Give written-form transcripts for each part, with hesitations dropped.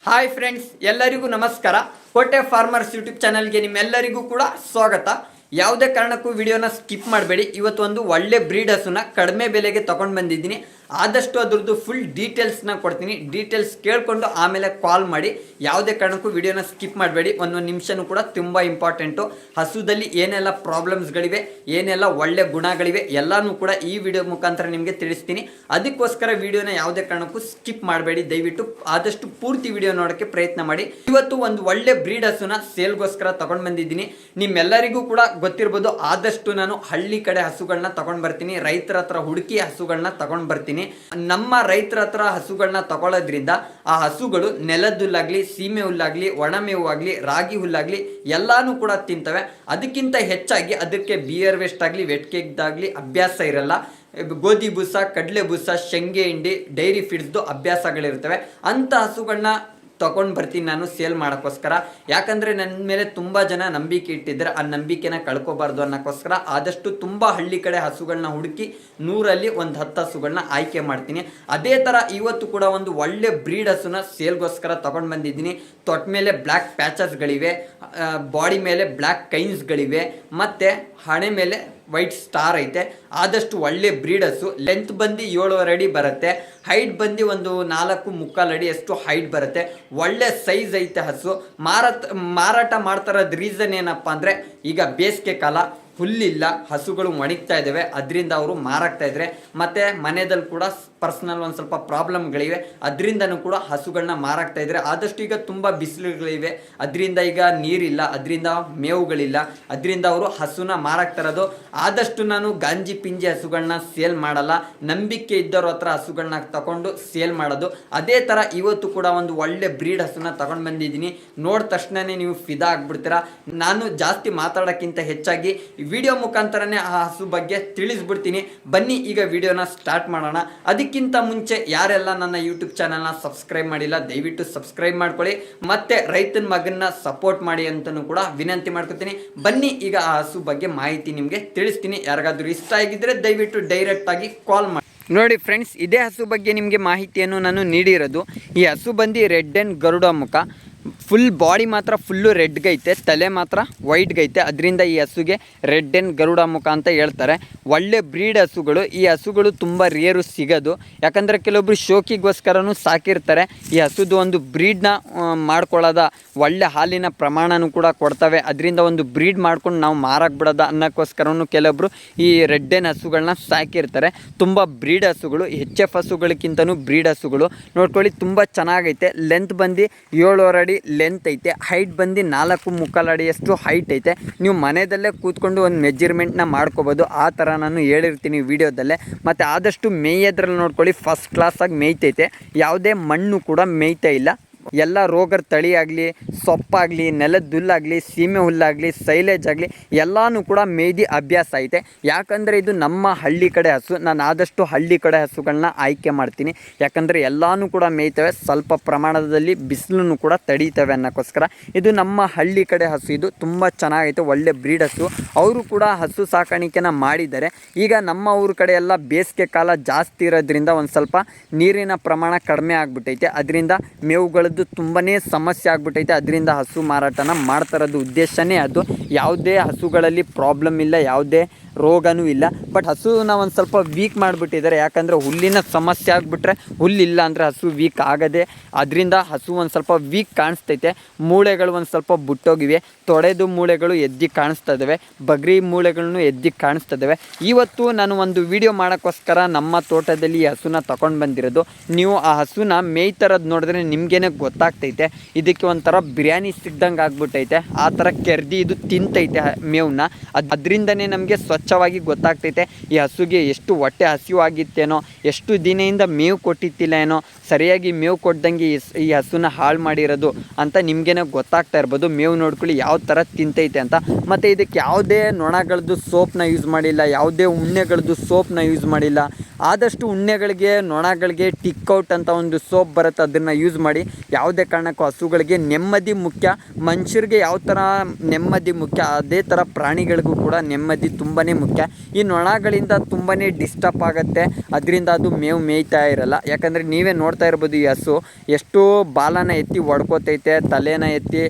Hi friends, ಎಲ್ಲರಿಗೂ ನಮಸ್ಕಾರ. ಕೋಟೆ ಫಾರ್ಮರ್ಸ್ ಯೂಟ್ಯೂಬ್ ಚಾನಲ್ಗೆ ನಿಮ್ಮೆಲ್ಲರಿಗೂ ಕೂಡ ಸ್ವಾಗತ. ಯಾವುದೇ ಕಾರಣಕ್ಕೂ ವಿಡಿಯೋನ ಸ್ಕಿಪ್ ಮಾಡಬೇಡಿ. ಇವತ್ತು ಒಂದು ಒಳ್ಳೆ ಬ್ರೀಡ್ ಹಸುನ ಕಡಿಮೆ ಬೆಲೆಗೆ ತೊಗೊಂಡು ಬಂದಿದ್ದೀನಿ. ಆದಷ್ಟು ಅದ್ರದ್ದು ಫುಲ್ ಡೀಟೇಲ್ಸ್ನ ಕೊಡ್ತೀನಿ. ಡೀಟೇಲ್ಸ್ ಕೇಳಿಕೊಂಡು ಆಮೇಲೆ ಕಾಲ್ ಮಾಡಿ. ಯಾವುದೇ ಕಾರಣಕ್ಕೂ ವಿಡಿಯೋನ ಸ್ಕಿಪ್ ಮಾಡಬೇಡಿ. ಒಂದೊಂದು ನಿಮಿಷನೂ ಕೂಡ ತುಂಬ ಇಂಪಾರ್ಟೆಂಟು. ಹಸುದಲ್ಲಿ ಏನೆಲ್ಲ ಪ್ರಾಬ್ಲಮ್ಸ್ಗಳಿವೆ, ಏನೆಲ್ಲ ಒಳ್ಳೆ ಗುಣಗಳಿವೆ ಎಲ್ಲನೂ ಕೂಡ ಈ ವಿಡಿಯೋ ಮುಖಾಂತರ ನಿಮಗೆ ತಿಳಿಸ್ತೀನಿ. ಅದಕ್ಕೋಸ್ಕರ ವಿಡಿಯೋನ ಯಾವುದೇ ಕಾರಣಕ್ಕೂ ಸ್ಕಿಪ್ ಮಾಡಬೇಡಿ. ದಯವಿಟ್ಟು ಆದಷ್ಟು ಪೂರ್ತಿ ವಿಡಿಯೋ ನೋಡೋಕ್ಕೆ ಪ್ರಯತ್ನ ಮಾಡಿ. ಇವತ್ತು ಒಂದು ಒಳ್ಳೆ ಬ್ರೀಡ್ ಹಸುನ ಸೇಲ್ಗೋಸ್ಕರ ತೊಗೊಂಡು ಬಂದಿದ್ದೀನಿ. ನಿಮ್ಮೆಲ್ಲರಿಗೂ ಕೂಡ ಗೊತ್ತಿರ್ಬೋದು, ಆದಷ್ಟು ನಾನು ಹಳ್ಳಿ ಕಡೆ ಹಸುಗಳನ್ನ ತೊಗೊಂಡು ಬರ್ತೀನಿ. ರೈತರ ಹತ್ರ ಹುಡುಕಿ ಹಸುಗಳನ್ನ ತೊಗೊಂಡು ಬರ್ತೀನಿ. ನಮ್ಮ ರೈತರ ಹತ್ರ ಹಸುಗಳನ್ನ ತಗೊಳ್ಳೋದ್ರಿಂದ ಆ ಹಸುಗಳು ನೆಲದ ಹುಲ್ಲಾಗ್ಲಿ, ಸೀಮೆ ಹುಲ್ಲಾಗ್ಲಿ, ಒಣಮೇವು ಆಗಲಿ, ರಾಗಿ ಹುಲ್ಲಾಗ್ಲಿ ಎಲ್ಲಾನು ಕೂಡ ತಿಂತವೆ. ಅದಕ್ಕಿಂತ ಹೆಚ್ಚಾಗಿ ಅದಕ್ಕೆ ಬಿಯರ್ ವೇಸ್ಟ್ ಆಗಲಿ, ವೆಟ್ ಕೇಕ್ದಾಗಲಿ ಅಭ್ಯಾಸ ಇರಲ್ಲ. ಗೋಧಿ ಬೂಸ, ಕಡಲೆ ಬೂಸ, ಶೇಂಗೆ ಹಿಂಡಿ, ಡೈರಿ ಫೀಡ್ಸ್ದು ಅಭ್ಯಾಸಗಳಿರ್ತವೆ. ಅಂಥ ಹಸುಗಳನ್ನ ತೊಗೊಂಡು ಬರ್ತೀನಿ ನಾನು ಸೇಲ್ ಮಾಡೋಕ್ಕೋಸ್ಕರ. ಯಾಕಂದರೆ ನನ್ನ ಮೇಲೆ ತುಂಬ ಜನ ನಂಬಿಕೆ ಇಟ್ಟಿದ್ದಾರೆ. ಆ ನಂಬಿಕೆನ ಕಳ್ಕೊಬಾರ್ದು ಅನ್ನೋಕ್ಕೋಸ್ಕರ ಆದಷ್ಟು ತುಂಬ ಹಳ್ಳಿ ಕಡೆ ಹಸುಗಳನ್ನ ಹುಡುಕಿ 100ರಲ್ಲಿ ಒಂದು 10 ಹಸುಗಳನ್ನ ಆಯ್ಕೆ ಮಾಡ್ತೀನಿ. ಅದೇ ಥರ ಇವತ್ತು ಕೂಡ ಒಂದು ಒಳ್ಳೆ ಬ್ರೀಡ್ ಹಸುನ ಸೇಲ್ಗೋಸ್ಕರ ತೊಗೊಂಡು ಬಂದಿದ್ದೀನಿ. ತೊಟ್ಟ ಮೇಲೆ ಬ್ಲ್ಯಾಕ್ ಪ್ಯಾಚಸ್ಗಳಿವೆ, ಬಾಡಿ ಮೇಲೆ ಬ್ಲ್ಯಾಕ್ ಕೈನ್ಸ್ಗಳಿವೆ, ಮತ್ತು ಹಣೆ ಮೇಲೆ ವೈಟ್ ಸ್ಟಾರ್ ಐತೆ. ಆದಷ್ಟು ಒಳ್ಳೆ ಬ್ರೀಡ್ ಹಸು. ಲೆಂತ್ ಬಂದು 7.5 ಅಡಿ ಬರುತ್ತೆ. ಹೈಟ್ ಬಂದು ಒಂದು 4.25 ಅಡಿ ಅಷ್ಟು ಹೈಟ್ ಬರುತ್ತೆ. ಒಳ್ಳೆ ಸೈಜ್ ಐತೆ ಹಸು. ಮಾರಾಟ ಮಾಡ್ತಾರೋದು ರೀಸನ್ ಏನಪ್ಪ ಅಂದರೆ, ಈಗ ಬೇಸಿಗೆ ಕಾಲ, ಹುಲ್ಲಿಲ್ಲ, ಹಸುಗಳು ಒಣಗ್ತಾ ಇದ್ದಾವೆ, ಅದರಿಂದ ಅವರು ಮಾರಾಕ್ತಾ ಇದ್ದಾರೆ. ಮತ್ತು ಮನೆಯಲ್ಲಿ ಕೂಡ ಪರ್ಸ್ನಲ್ ಒಂದು ಸ್ವಲ್ಪ ಪ್ರಾಬ್ಲಮ್ಗಳಿವೆ, ಅದರಿಂದನೂ ಕೂಡ ಹಸುಗಳನ್ನ ಮಾರಾಕ್ತಾ ಇದ್ದಾರೆ. ಆದಷ್ಟು ಈಗ ತುಂಬ ಬಿಸಿಲುಗಳಿವೆ, ಅದರಿಂದ ಈಗ ನೀರಿಲ್ಲ, ಅದರಿಂದ ಮೇವುಗಳಿಲ್ಲ, ಅದರಿಂದ ಅವರು ಹಸುನ ಮಾರಾಕ್ತಾ ಇರೋದು. ಆದಷ್ಟು ನಾನು ಗಾಂಜಿ ಪಿಂಜಿ ಹಸುಗಳನ್ನ ಸೇಲ್ ಮಾಡಲ್ಲ. ನಂಬಿಕೆ ಇದ್ದವ್ರ ಹತ್ರ ಹಸುಗಳನ್ನ ತಗೊಂಡು ಸೇಲ್ ಮಾಡೋದು. ಅದೇ ಥರ ಇವತ್ತು ಕೂಡ ಒಂದು ಒಳ್ಳೆ ಬ್ರೀಡ್ ಹಸುನ ತಗೊಂಡು ಬಂದಿದ್ದೀನಿ. ನೋಡಿದ ತಕ್ಷಣವೇ ನೀವು ಫಿದಾ ಆಗ್ಬಿಡ್ತೀರಾ. ನಾನು ಜಾಸ್ತಿ ಮಾತಾಡೋಕ್ಕಿಂತ ಹೆಚ್ಚಾಗಿ ವಿಡಿಯೋ ಮುಖಾಂತರನೇ ಆ ಹಸು ಬಗ್ಗೆ ತಿಳಿಸ್ಬಿಡ್ತೀನಿ. ಬನ್ನಿ ಈಗ ವಿಡಿಯೋನ ಸ್ಟಾರ್ಟ್ ಮಾಡೋಣ. ಅದಕ್ಕಿಂತ ಮುಂಚೆ ಯಾರೆಲ್ಲ ನನ್ನ ಯೂಟ್ಯೂಬ್ ಚಾನಲ್ನ ಸಬ್ಸ್ಕ್ರೈಬ್ ಮಾಡಿಲ್ಲ, ದಯವಿಟ್ಟು ಸಬ್ಸ್ಕ್ರೈಬ್ ಮಾಡ್ಕೊಳ್ಳಿ. ಮತ್ತೆ ರೈತನ ಮಗನ್ನ ಸಪೋರ್ಟ್ ಮಾಡಿ ಅಂತಲೂ ಕೂಡ ವಿನಂತಿ ಮಾಡ್ಕೊತೀನಿ. ಬನ್ನಿ ಈಗ ಆ ಹಸು ಬಗ್ಗೆ ಮಾಹಿತಿ ನಿಮಗೆ ತಿಳಿಸ್ತೀನಿ. ಯಾರಿಗಾದ್ರೂ ಇಷ್ಟ ಆಗಿದ್ದರೆ ದಯವಿಟ್ಟು ಡೈರೆಕ್ಟಾಗಿ ಕಾಲ್ ಮಾಡಿ. ನೋಡಿ ಫ್ರೆಂಡ್ಸ್, ಇದೇ ಹಸು ಬಗ್ಗೆ ನಿಮಗೆ ಮಾಹಿತಿಯನ್ನು ನಾನು ನೀಡಿರೋದು. ಈ ಹಸು ಬಂದು ರೆಡ್ ಆ್ಯಂಡ್ ಗರುಡ ಮುಖ. ಫುಲ್ ಬಾಡಿ ಮಾತ್ರ ಫುಲ್ಲು ರೆಡ್ಗೈತೆ, ತಲೆ ಮಾತ್ರ ವೈಟ್ಗೈತೆ. ಅದರಿಂದ ಈ ಹಸುಗೆ ರೆಡ್ ಆ್ಯಂಡ್ ಗರುಡ ಮುಖ ಅಂತ ಹೇಳ್ತಾರೆ. ಒಳ್ಳೆ ಬ್ರೀಡ್ ಹಸುಗಳು. ಈ ಹಸುಗಳು ತುಂಬ ರೇರು ಸಿಗೋದು. ಯಾಕಂದರೆ ಕೆಲವೊಬ್ರು ಶೋಕಿಗೋಸ್ಕರನೂ ಸಾಕಿರ್ತಾರೆ. ಈ ಹಸುದು ಒಂದು ಬ್ರೀಡ್ನ ಮಾಡ್ಕೊಳ್ಳೋದ, ಒಳ್ಳೆ ಹಾಲಿನ ಪ್ರಮಾಣನೂ ಕೂಡ ಕೊಡ್ತವೆ. ಅದರಿಂದ ಒಂದು ಬ್ರೀಡ್ ಮಾಡ್ಕೊಂಡು ನಾವು ಮಾರಕ್ಕೆ ಬಿಡೋದ ಅನ್ನೋಕ್ಕೋಸ್ಕರನೂ ಕೆಲವೊಬ್ರು ಈ ರೆಡ್ ಆ್ಯಂಡ್ ಹಸುಗಳನ್ನ ಸಾಕಿರ್ತಾರೆ. ತುಂಬ ಬ್ರೀಡ್ ಹಸುಗಳು, HF ಹಸುಗಳಿಗಿಂತನೂ ಬ್ರೀಡ್ ಹಸುಗಳು. ನೋಡ್ಕೊಳ್ಳಿ, ತುಂಬ ಚೆನ್ನಾಗೈತೆ. ಲೆಂತ್ ಬಂದು 7.5 ಅಡಿ ಲೆಂತ್ ಐತೆ. ಹೈಟ್ ಬಂದು 4.25 ಅಡಿಯಷ್ಟು ಹೈಟ್ ಐತೆ. ನೀವು ಮನೆಯಲ್ಲೇ ಕೂತ್ಕೊಂಡು ಒಂದು ಮೆಜರ್ಮೆಂಟ್ನ ಮಾಡ್ಕೋಬೋದು. ಆ ಥರ ನಾನು ಹೇಳಿರ್ತೀನಿ ವಿಡಿಯೋದಲ್ಲೇ. ಮತ್ತು ಆದಷ್ಟು ಮೇಯೋದ್ರಲ್ಲಿ ನೋಡ್ಕೊಳ್ಳಿ, ಫಸ್ಟ್ ಕ್ಲಾಸಾಗಿ ಮೇಯ್ತೈತೆ. ಯಾವುದೇ ಮಣ್ಣು ಕೂಡ ಮೇಯ್ತಾ ಇಲ್ಲ. ಎಲ್ಲ ರೋಗರ ತಳಿ ಆಗಲಿ, ಸೊಪ್ಪಾಗಲಿ, ನೆಲದ ಹುಲ್ಲಾಗಲಿ, ಸೀಮೆ ಹುಲ್ಲಾಗಲಿ, ಸೈಲೇಜ್ ಆಗಲಿ ಎಲ್ಲನೂ ಕೂಡ ಮೇಯ್ದು ಅಭ್ಯಾಸ ಐತೆ. ಯಾಕಂದರೆ ಇದು ನಮ್ಮ ಹಳ್ಳಿ ಕಡೆ ಹಸು. ನಾನು ಆದಷ್ಟು ಹಳ್ಳಿ ಕಡೆ ಹಸುಗಳನ್ನ ಆಯ್ಕೆ ಮಾಡ್ತೀನಿ. ಯಾಕಂದರೆ ಎಲ್ಲನೂ ಕೂಡ ಮೇಯ್ತವೆ, ಸ್ವಲ್ಪ ಪ್ರಮಾಣದಲ್ಲಿ ಬಿಸಿಲನ್ನು ಕೂಡ ತಡೀತವೆ ಅನ್ನೋಕ್ಕೋಸ್ಕರ. ಇದು ನಮ್ಮ ಹಳ್ಳಿ ಕಡೆ ಹಸು. ಇದು ತುಂಬ ಚೆನ್ನಾಗೈತೆ, ಒಳ್ಳೆ ಬ್ರೀಡ್ ಹಸು. ಅವರು ಕೂಡ ಹಸು ಸಾಕಾಣಿಕೆನ ಮಾಡಿದ್ದಾರೆ. ಈಗ ನಮ್ಮ ಊರ ಕಡೆ ಎಲ್ಲ ಬೇಸಿಗೆ ಕಾಲ ಜಾಸ್ತಿ ಇರೋದ್ರಿಂದ ಒಂದು ಸ್ವಲ್ಪ ನೀರಿನ ಪ್ರಮಾಣ ಕಡಿಮೆ ಆಗಿಬಿಟ್ಟೈತೆ. ಅದರಿಂದ ಮೇವುಗಳದ್ದು ತುಂಬಾ ಸಮಸ್ಯೆ ಆಗ್ಬಿಟ್ಟೈತೆ. ಅದರಿಂದ ಹಸು ಮಾರಾಟನ ಮಾಡ್ತಾರದು ಉದ್ದೇಶನೇ ಅದು. ಯಾವುದೇ ಹಸುಗಳಲ್ಲಿ ಪ್ರಾಬ್ಲಮ್ ಇಲ್ಲ, ಯಾವುದೇ ರೋಗನೂ ಇಲ್ಲ. ಬಟ್ ಹಸುನ ಒಂದು ಸ್ವಲ್ಪ ವೀಕ್ ಮಾಡಿಬಿಟ್ಟಿದ್ದಾರೆ. ಯಾಕಂದರೆ ಹುಲ್ಲಿನ ಸಮಸ್ಯೆ ಆಗಿಬಿಟ್ರೆ, ಹುಲ್ಲಿಲ್ಲ ಅಂದರೆ ಹಸು ವೀಕ್ ಆಗದೆ. ಅದರಿಂದ ಹಸು ಒಂದು ಸ್ವಲ್ಪ ವೀಕ್ ಕಾಣಿಸ್ತೈತೆ. ಮೂಳೆಗಳು ಒಂದು ಸ್ವಲ್ಪ ಬುಟ್ಟೋಗಿವೆ. ತೊಡೆದು ಮೂಳೆಗಳು ಎದ್ದು ಕಾಣಿಸ್ತಾ ಇದ್ದಾವೆ, ಬಗ್ರಿ ಮೂಳೆಗಳನ್ನು ಎದ್ದು ಕಾಣಿಸ್ತಾ ಇದ್ದಾವೆ. ಇವತ್ತು ನಾನು ಒಂದು ವಿಡಿಯೋ ಮಾಡೋಕ್ಕೋಸ್ಕರ ನಮ್ಮ ತೋಟದಲ್ಲಿ ಈ ಹಸುನ ತಗೊಂಡು ಬಂದಿರೋದು. ನೀವು ಆ ಹಸುನ ಮೇಯ್ತರದ್ದು ನೋಡಿದ್ರೆ ನಿಮಗೇನೆ ಗೊತ್ತಾಗ್ತೈತೆ. ಇದಕ್ಕೆ ಒಂಥರ ಬಿರಿಯಾನಿ ಸಿಗ್ದಂಗೆ ಆಗ್ಬಿಟ್ಟೈತೆ. ಆ ಥರ ಕೆರ್ದಿ ಇದು ತಿಂತೈತೆ ಮೇವನ್ನ. ಅದರಿಂದನೇ ನಮಗೆ ಸ್ವಚ್ಛವಾಗಿ ಗೊತ್ತಾಗ್ತೈತೆ ಈ ಹಸುಗೆ ಎಷ್ಟು ಹೊಟ್ಟೆ ಹಸಿವಾಗಿತ್ತೇನೋ, ಎಷ್ಟು ದಿನದಿಂದ ಮೇವು ಕೊಟ್ಟಿತ್ತಿಲ್ಲ ಏನೋ, ಸರಿಯಾಗಿ ಮೇವು ಕೊಡ್ದಂಗೆ ಈ ಹಸುನ ಹಾಳು ಮಾಡಿರೋದು ಅಂತ ನಿಮಗೇನೆ ಗೊತ್ತಾಗ್ತಾ ಇರ್ಬೋದು. ಮೇವು ನೋಡ್ಕೊಳ್ಳಿ ಯಾವ ಥರ ತಿಂತೈತೆ ಅಂತ. ಮತ್ತು ಇದಕ್ಕೆ ಯಾವುದೇ ನೊಣಗಳದ್ದು ಸೋಪ್ನ ಯೂಸ್ ಮಾಡಿಲ್ಲ, ಯಾವುದೇ ಉಣ್ಣೆಗಳದ್ದು ಸೋಪ್ನ ಯೂಸ್ ಮಾಡಿಲ್ಲ. ಆದಷ್ಟು ಉಣ್ಣೆಗಳಿಗೆ, ನೊಣಗಳಿಗೆ ಟಿಕ್ಔಟ್ ಅಂತ ಒಂದು ಸೋಪ್ ಬರುತ್ತೆ, ಅದನ್ನು ಯೂಸ್ ಮಾಡಿ. ಯಾವುದೇ ಕಾರಣಕ್ಕೂ ಹಸುಗಳಿಗೆ ನೆಮ್ಮದಿ ಮುಖ್ಯ. ಮನುಷ್ಯರಿಗೆ ಯಾವ ಥರ ನೆಮ್ಮದಿ ಮುಖ್ಯ, ಅದೇ ಥರ ಪ್ರಾಣಿಗಳಿಗೂ ಕೂಡ ನೆಮ್ಮದಿ ತುಂಬಾ ಮುಖ್ಯ. ಈ ನೊಣಗಳಿಂದ ತುಂಬಾ ಡಿಸ್ಟರ್ಬ್ ಆಗುತ್ತೆ, ಅದರಿಂದ ಅದು ಮೇವು ಮೇಯ್ತಾ ಇರಲ್ಲ. ಯಾಕಂದರೆ ನೀವೇ ನೋಡ್ತಾ ಇರ್ಬೋದು ಈ ಹಸು ಎಷ್ಟು ಬಾಲನ ಎತ್ತಿ ಹೊಡ್ಕೋತೈತೆ, ತಲೆನ ಎತ್ತಿ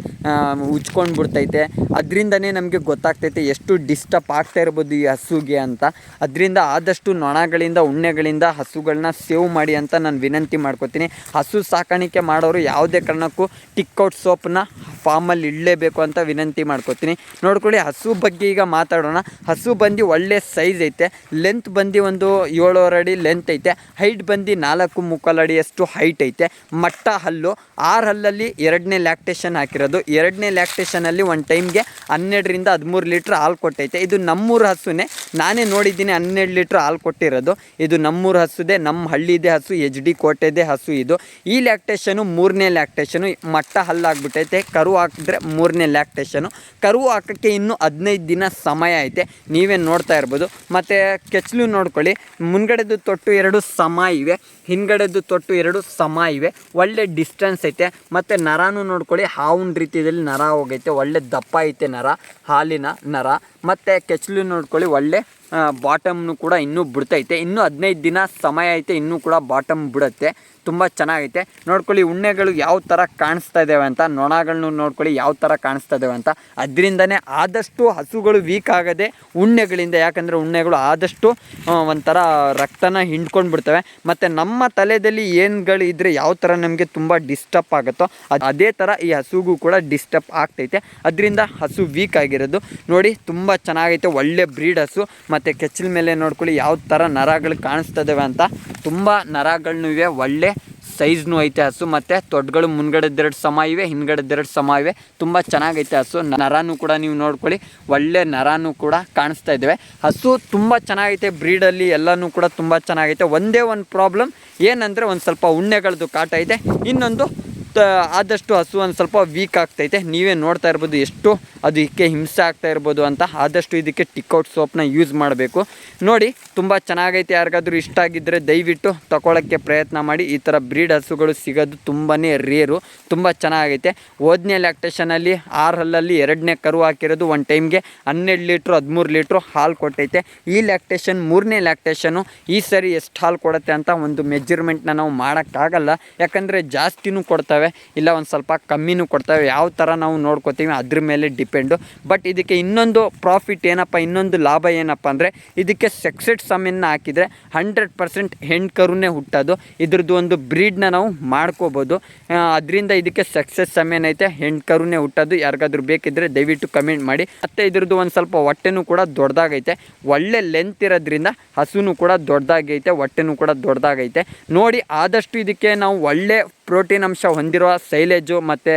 ಉಜ್ಕೊಂಡು ಬಿಡ್ತೈತೆ. ಅದರಿಂದನೇ ನಮಗೆ ಗೊತ್ತಾಗ್ತೈತೆ ಎಷ್ಟು ಡಿಸ್ಟರ್ಬ್ ಆಗ್ತಾ ಇರ್ಬೋದು ಈ ಹಸುಗೆ ಅಂತ. ಅದರಿಂದ ಆದಷ್ಟು ನೊಣಗಳಿಂದ ಉಣ್ಣೆಗಳಿಂದ ಹಸುಗಳನ್ನ ಸೇವ್ ಮಾಡಿ ಅಂತ ನಾನು ವಿನಂತಿ ಮಾಡ್ಕೋತೀನಿ. ಹಸು ಸಾಕಾಣಿಕೆ ಮಾಡೋರು ಯಾವುದೇ ಕಾರಣಕ್ಕೂ ಟಿಕ್ಔಟ್ ಸೋಪನ್ನ ಫಾರ್ಮಲ್ಲಿ ಇಡಲೇಬೇಕು ಅಂತ ವಿನಂತಿ ಮಾಡ್ಕೋತೀನಿ. ನೋಡ್ಕೊಳ್ಳಿ, ಹಸು ಬಗ್ಗೆ ಈಗ ಮಾತಾಡೋಣ. ಹಸು ಬಂದು ಒಳ್ಳೆ ಸೈಜ್ ಐತೆ. ಲೆಂತ್ ಬಂದು ಒಂದು 7 ಅಡಿ ಲೆಂತ್ ಐತೆ. ಹೈಟ್ ಬಂದು 4.75 ಅಡಿಯಷ್ಟು ಹೈಟ್ ಐತೆ. ಮಟ್ಟ ಹಲ್ಲು 6 ಹಲ್ಲಲ್ಲಿ 2ನೇ ಲ್ಯಾಕ್ಟೇಷನ್ ಹಾಕಿರೋದು. 2ನೇ ಲ್ಯಾಕ್ಟೇಷನಲ್ಲಿ ಒಂದು ಟೈಮ್ಗೆ 12ರಿಂದ 13 ಲೀಟ್ರ್ ಹಾಲು ಕೊಟ್ಟೈತೆ. ಇದು ನಮ್ಮೂರು ಹಸುನೇ, ನಾನೇ ನೋಡಿದ್ದೀನಿ 12 ಲೀಟ್ರ್ ಹಾಲು ಕೊಟ್ಟಿರೋದು. ಇದು ನಮ್ಮೂರು ಹಸುದೆ, ನಮ್ಮ ಹಳ್ಳಿದೆ ಹಸು, HD ಕೋಟೆದೆ ಹಸು ಇದು. ಈ ಲ್ಯಾಕ್ಟೇಷನು 3ನೇ ಲ್ಯಾಕ್ಟೇಷನು. ಮಟ್ಟ ಹಲ್ಲಾಗ್ಬಿಟ್ಟೈತೆ. ಕರು ಹಾಕಿದ್ರೆ 3ನೇ ಲ್ಯಾಕ್ಟೇಷನು. ಕರು ಹಾಕೋಕ್ಕೆ ಇನ್ನೂ 15 ದಿನ ಸಮಯ ಐತೆ, ನೀವೇ ನೋಡ್ತಾ ಇರ್ಬೋದು. ಮತ್ತು ಕೆಚ್ಚಲು ನೋಡ್ಕೊಳ್ಳಿ, ಮುಂದ್ಗಡೆದು ತೊಟ್ಟು 2 ಸಮ ಇವೆ, ಹಿಂದ್ಗಡೆದು ತೊಟ್ಟು 2 ಸಮ ಇವೆ. ಒಳ್ಳೆ ಡಿಸ್ಟೆನ್ಸ್ ಐತೆ. ಮತ್ತು ನರನೂ ನೋಡ್ಕೊಳ್ಳಿ, ಹಾವಿನ ರೀತಿಯಲ್ಲಿ ನರ ಹೋಗೈತೆ. ಒಳ್ಳೆ ದಪ್ಪ ಐತೆ ನರ, ಹಾಲಿನ ನರ. ಮತ್ತು ಕೆಚ್ಚಲು ನೋಡ್ಕೊಳ್ಳಿ, ಒಳ್ಳೆ ಬಾಟಮ್ನು ಕೂಡ ಇನ್ನೂ ಬಿಡ್ತೈತೆ. ಇನ್ನೂ 15 ದಿನ ಸಮಯ ಐತೆ, ಇನ್ನೂ ಕೂಡ ಬಾಟಮ್ ಬಿಡುತ್ತೆ. ತುಂಬ ಚೆನ್ನಾಗೈತೆ. ನೋಡ್ಕೊಳ್ಳಿ ಉಣ್ಣೆಗಳು ಯಾವ ಥರ ಕಾಣಿಸ್ತಾ ಇದ್ದಾವೆ ಅಂತ, ನೊಣಗಳನ್ನು ನೋಡ್ಕೊಳ್ಳಿ ಯಾವ ಥರ ಕಾಣಿಸ್ತಾ ಇದ್ದಾವೆ ಅಂತ. ಅದರಿಂದನೇ ಆದಷ್ಟು ಹಸುಗಳು ವೀಕ್ ಆಗದೆ ಉಣ್ಣೆಗಳಿಂದ, ಯಾಕಂದರೆ ಉಣ್ಣೆಗಳು ಆದಷ್ಟು ಒಂಥರ ರಕ್ತನ ಹಿಂಡ್ಕೊಂಡು ಬಿಡ್ತವೆ. ಮತ್ತು ನಮ್ಮ ತಲೆಯಲ್ಲಿ ಏನುಗಳು ಇದ್ದರೆ ಯಾವ ಥರ ನಮಗೆ ತುಂಬ ಡಿಸ್ಟರ್ಬ್ ಆಗುತ್ತೋ ಅದೇ ಥರ ಈ ಹಸುಗೂ ಕೂಡ ಡಿಸ್ಟರ್ಬ್ ಆಗ್ತೈತೆ. ಅದರಿಂದ ಹಸು ವೀಕ್ ಆಗಿರೋದು. ನೋಡಿ ತುಂಬ ಚೆನ್ನಾಗೈತೆ, ಒಳ್ಳೆ ಬ್ರೀಡ್ ಹಸು. ಮತ್ತು ಕೆಚ್ಚಲ ಮೇಲೆ ನೋಡ್ಕೊಳ್ಳಿ ಯಾವ ಥರ ನರಗಳು ಕಾಣಿಸ್ತಾ ಇದ್ದಾವೆ ಅಂತ. ತುಂಬ ನರಗಳನ್ನೂ ಇವೆ, ಒಳ್ಳೆ ಸೈಜ್ನೂ ಐತೆ ಹಸು. ಮತ್ತು ತೊಡ್ಗಳು ಮುಂದ್ಗಡೆದೆರಡು ಸಮ ಇವೆ, ಹಿಂದ್ಗಡೆದೆರಡು ಸಮ ಇವೆ. ತುಂಬ ಚೆನ್ನಾಗೈತೆ ಹಸು. ನರನೂ ಕೂಡ ನೀವು ನೋಡ್ಕೊಳ್ಳಿ, ಒಳ್ಳೆ ನರನೂ ಕೂಡ ಕಾಣಿಸ್ತಾ ಇದ್ದಾವೆ. ಹಸು ತುಂಬ ಚೆನ್ನಾಗೈತೆ, ಬ್ರೀಡಲ್ಲಿ ಎಲ್ಲನೂ ಕೂಡ ತುಂಬ ಚೆನ್ನಾಗೈತೆ. ಒಂದೇ ಒಂದು ಪ್ರಾಬ್ಲಮ್ ಏನಂದರೆ ಒಂದು ಸ್ವಲ್ಪ ಉಣ್ಣೆಗಳದ್ದು ಕಾಟ ಇದೆ. ಇನ್ನೊಂದು ಆದಷ್ಟು ಹಸು ಒಂದು ಸ್ವಲ್ಪ ವೀಕ್ ಆಗ್ತೈತೆ. ನೀವೇ ನೋಡ್ತಾ ಇರ್ಬೋದು ಎಷ್ಟು ಅದಕ್ಕೆ ಹಿಂಸೆ ಆಗ್ತಾ ಇರ್ಬೋದು ಅಂತ. ಆದಷ್ಟು ಇದಕ್ಕೆ ಟಿಕ್ಔಟ್ ಸೋಪ್ನ ಯೂಸ್ ಮಾಡಬೇಕು. ನೋಡಿ ತುಂಬ ಚೆನ್ನಾಗೈತೆ. ಯಾರಿಗಾದ್ರೂ ಇಷ್ಟ ಆಗಿದ್ದರೆ ದಯವಿಟ್ಟು ತಗೊಳ್ಳೋಕ್ಕೆ ಪ್ರಯತ್ನ ಮಾಡಿ. ಈ ಥರ ಬ್ರೀಡ್ ಹಸುಗಳು ಸಿಗೋದು ತುಂಬಾ ರೇರು. ತುಂಬ ಚೆನ್ನಾಗೈತೆ. 5ನೇ ಲ್ಯಾಕ್ಟೇಷನಲ್ಲಿ 6 ಹಲ್ಲಲ್ಲಿ 2ನೇ ಕರು ಹಾಕಿರೋದು. ಒಂದು ಟೈಮ್ಗೆ 12 ಲೀಟ್ರು 13 ಲೀಟ್ರು ಹಾಲು ಕೊಟ್ಟೈತೆ. ಈ ಲ್ಯಾಕ್ಟೇಷನ್ 3ನೇ ಲ್ಯಾಕ್ಟೇಷನು. ಈ ಸರಿ ಎಷ್ಟು ಹಾಲು ಕೊಡುತ್ತೆ ಅಂತ ಒಂದು ಮೆಜರ್ಮೆಂಟ್ನ ನಾವು ಮಾಡೋಕ್ಕಾಗಲ್ಲ, ಯಾಕಂದರೆ ಜಾಸ್ತಿನೂ ಕೊಡ್ತವೆ, ಇಲ್ಲ ಒಂದು ಸ್ವಲ್ಪ ಕಮ್ಮಿನೂ ಕೊಡ್ತವೆ. ಯಾವ ಥರ ನಾವು ನೋಡ್ಕೋತೀವಿ ಅದ್ರ ಮೇಲೆ ಡಿಪೆಂಡು. ಬಟ್ ಇದಕ್ಕೆ ಇನ್ನೊಂದು ಪ್ರಾಫಿಟ್ ಏನಪ್ಪ, ಇನ್ನೊಂದು ಲಾಭ ಏನಪ್ಪ ಅಂದರೆ ಇದಕ್ಕೆ ಸೆಕ್ಸೆಡ್ ಸಮೆನ್ನ ಹಾಕಿದರೆ 100% ಹೆಣ್ಣು ಕರುನೇ ಹುಟ್ಟೋದು. ಇದ್ರದ್ದು ಒಂದು ಬ್ರೀಡ್ನ ನಾವು ಮಾಡ್ಕೋಬೋದು. ಅದರಿಂದ ಇದಕ್ಕೆ ಸಕ್ಸಸ್ ಸಮೆನ್ ಐತೆ, ಹೆಣ್ಣು ಕರುನೇ ಹುಟ್ಟೋದು. ಯಾರಿಗಾದ್ರೂ ಬೇಕಿದ್ದರೆ ದಯವಿಟ್ಟು ಕಮೆಂಟ್ ಮಾಡಿ. ಮತ್ತು ಇದ್ರದ್ದು ಒಂದು ಸ್ವಲ್ಪ ಹೊಟ್ಟೆನೂ ಕೂಡ ದೊಡ್ಡದಾಗೈತೆ. ಒಳ್ಳೆ ಲೆಂತ್ ಇರೋದ್ರಿಂದ ಹಸುನೂ ಕೂಡ ದೊಡ್ಡದಾಗೈತೆ, ಹೊಟ್ಟೆನೂ ಕೂಡ ದೊಡ್ಡದಾಗೈತೆ. ನೋಡಿ ಆದಷ್ಟು ಇದಕ್ಕೆ ನಾವು ಒಳ್ಳೆ ಪ್ರೋಟೀನ್ ಅಂಶ ಹೊಂದಿರುವ ಸೈಲೇಜು ಮತ್ತು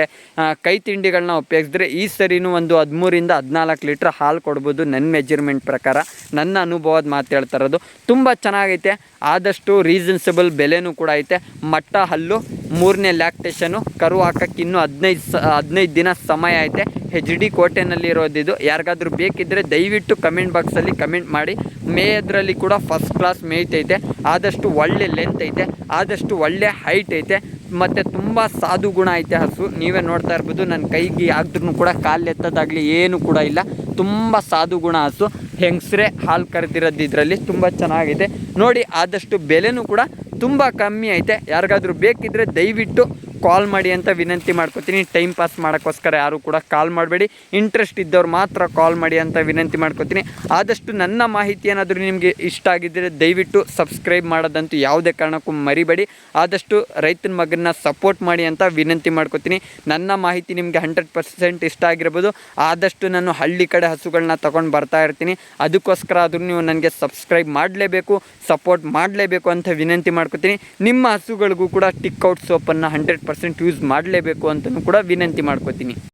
ಕೈ ತಿಂಡಿಗಳನ್ನ ಉಪಯೋಗಿಸಿದ್ರೆ ಈ ಸರಿನೂ ಒಂದು 13ರಿಂದ 14 ಲೀಟ್ರ್ ಹಾಲು ಕೊಡ್ಬೋದು. ನನ್ನ ಮೆಜರ್ಮೆಂಟ್ ಪ್ರಕಾರ, ನನ್ನ ಅನುಭವದ ಮಾತು ಹೇಳ್ತಾ ಇರೋದು. ತುಂಬ ಚೆನ್ನಾಗೈತೆ. ಆದಷ್ಟು ರೀಸನ್ಸಬಲ್ ಬೆಲೆನೂ ಕೂಡ ಐತೆ. ಮಟ್ಟ ಹಲ್ಲು, 3ನೇ ಲ್ಯಾಕ್ಟೇಷನು. ಕರು ಹಾಕೋಕ್ಕೆ ಇನ್ನೂ 15 ದಿನ ಸಮಯ ಐತೆ. HD ಕೋಟೆನಲ್ಲಿ ಇರೋದಿದು. ಯಾರಿಗಾದ್ರೂ ಬೇಕಿದ್ದರೆ ದಯವಿಟ್ಟು ಕಮೆಂಟ್ ಬಾಕ್ಸಲ್ಲಿ ಕಮೆಂಟ್ ಮಾಡಿ. ಮೇಯೋದ್ರಲ್ಲಿ ಕೂಡ ಫಸ್ಟ್ ಕ್ಲಾಸ್ ಮೇಯ್ತೈತೆ. ಆದಷ್ಟು ಒಳ್ಳೆ ಲೆಂತ್ ಐತೆ, ಆದಷ್ಟು ಒಳ್ಳೆ ಹೈಟ್ ಐತೆ. ಮತ್ತು ತುಂಬ ಸಾಧು ಗುಣ ಐತೆ ಹಸು. ನೀವೇ ನೋಡ್ತಾ ಇರ್ಬೋದು, ನನ್ನ ಕೈಗೆ ಹಾಕಿದ್ರೂ ಕೂಡ ಕಾಲು ಎತ್ತೋದಾಗಲಿ ಏನೂ ಕೂಡ ಇಲ್ಲ. ತುಂಬ ಸಾಧು ಗುಣ ಹಸು. ಹೆಂಗಸ್ರೆ ಹಾಲು ಕರೆದಿರೋದು ಇದರಲ್ಲಿ. ತುಂಬ ಚೆನ್ನಾಗಿದೆ ನೋಡಿ. ಆದಷ್ಟು ಬೆಲೆನೂ ಕೂಡ ತುಂಬ ಕಮ್ಮಿ ಐತೆ. ಯಾರಿಗಾದ್ರೂ ಬೇಕಿದ್ದರೆ ದಯವಿಟ್ಟು ಕಾಲ್ ಮಾಡಿ ಅಂತ ವಿನಂತಿ ಮಾಡ್ಕೊತೀನಿ. ಟೈಮ್ ಪಾಸ್ ಮಾಡೋಕ್ಕೋಸ್ಕರ ಯಾರು ಕೂಡ ಕಾಲ್ ಮಾಡಬೇಡಿ. ಇಂಟ್ರೆಸ್ಟ್ ಇದ್ದವ್ರು ಮಾತ್ರ ಕಾಲ್ ಮಾಡಿ ಅಂತ ವಿನಂತಿ ಮಾಡ್ಕೊತೀನಿ. ಆದಷ್ಟು ನನ್ನ ಮಾಹಿತಿ ಏನಾದರೂ ನಿಮಗೆ ಇಷ್ಟ ಆಗಿದ್ದರೆ ದಯವಿಟ್ಟು ಸಬ್ಸ್ಕ್ರೈಬ್ ಮಾಡೋದಂತೂ ಯಾವುದೇ ಕಾರಣಕ್ಕೂ ಮರಿಬೇಡಿ. ಆದಷ್ಟು ರೈತನ ಮಗನ್ನ ಸಪೋರ್ಟ್ ಮಾಡಿ ಅಂತ ವಿನಂತಿ ಮಾಡ್ಕೊತೀನಿ. ನನ್ನ ಮಾಹಿತಿ ನಿಮಗೆ 100% ಇಷ್ಟ ಆಗಿರ್ಬೋದು. ಆದಷ್ಟು ನಾನು ಹಳ್ಳಿ ಕಡೆ ಹಸುಗಳನ್ನ ತೊಗೊಂಡು ಬರ್ತಾ ಇರ್ತೀನಿ. ಅದಕ್ಕೋಸ್ಕರ ಆದರೂ ನೀವು ನನಗೆ ಸಬ್ಸ್ಕ್ರೈಬ್ ಮಾಡಲೇಬೇಕು, ಸಪೋರ್ಟ್ ಮಾಡಲೇಬೇಕು ಅಂತ ವಿನಂತಿ ಮಾಡ್ಕೊತೀನಿ. ನಿಮ್ಮ ಹಸುಗಳಿಗೂ ಕೂಡ ಟಿಕ್ಔಟ್ ಸೋಪನ್ನು 100% ಯೂಸ್ ಮಾಡಲೇಬೇಕು ಅಂತಲೂ ಕೂಡ ವಿನಂತಿ ಮಾಡ್ಕೊತೀನಿ.